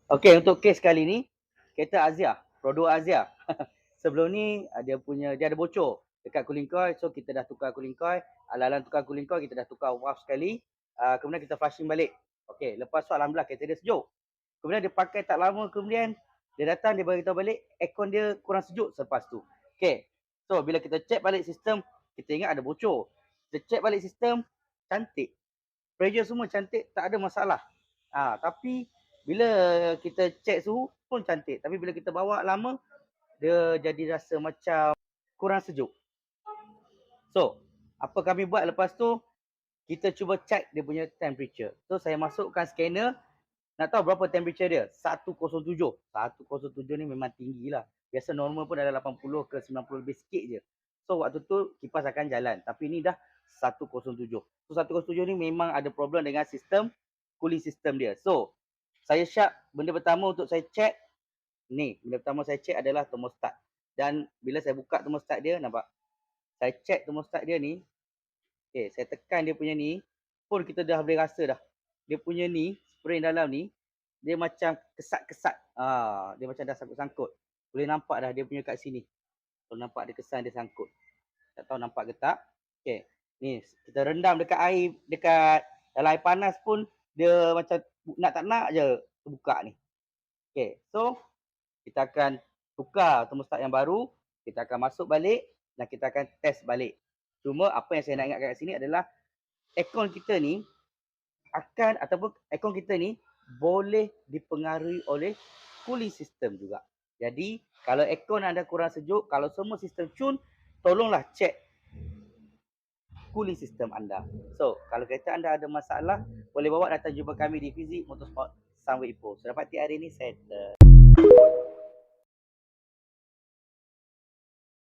Okey, untuk kes kali ni, kereta Azia, produk Azia. Sebelum ni dia ada bocor dekat cooling coil, so kita dah tukar cooling coil. Alang-alang tukar cooling coil, kita dah tukar valve sekali. Kemudian kita flushing balik. Okey, lepas tu alhamdulillah kereta dia sejuk. Kemudian dia pakai tak lama kemudian, dia datang dia beritahu balik aircon dia kurang sejuk selepas tu. Okey. So bila kita check balik sistem, kita ingat ada bocor. Kita check balik sistem, cantik. Pressure semua cantik, tak ada masalah. Tapi bila kita check suhu pun cantik. Tapi bila kita bawa lama, dia jadi rasa macam kurang sejuk. So, apa kami buat lepas tu, kita cuba check dia punya temperature. So, saya masukkan scanner. Nak tahu berapa temperature dia? 107. 107 ni memang tinggi lah. Biasa normal pun ada 80 ke 90 lebih sikit je. So, waktu tu kipas akan jalan. Tapi ni dah 107. So, 107 ni memang ada problem dengan sistem cooling system dia. So, saya syak benda pertama untuk saya check. Ni, benda pertama saya check adalah thermostat. Dan bila saya buka thermostat dia, nampak? Saya check thermostat dia ni. Okay, saya tekan dia punya ni. Pun kita dah boleh rasa dah. Dia punya ni, spring dalam ni, dia macam kesat-kesat. Dia macam dah sangkut-sangkut. Boleh nampak dah dia punya kat sini. Kalau nampak ada kesan dia sangkut. Tak tahu nampak ke tak. Okay. Ni, kita rendam dekat air, dekat dalam air panas pun, dia macam nak tak nak je terbuka ni. Okay, so kita akan tukar thermostat yang baru. Kita akan masuk balik dan kita akan test balik. Cuma apa yang saya nak ingatkan kat sini adalah aircon kita ni ataupun aircon kita ni boleh dipengaruhi oleh cooling system juga. Jadi kalau aircon anda kurang sejuk, kalau semua sistem cun, tolonglah check cooling system anda. So kalau kereta anda ada masalah, boleh bawa datang jumpa kami di Fizik Motorsport Sunway Ipoh. So dapat hari ni settle.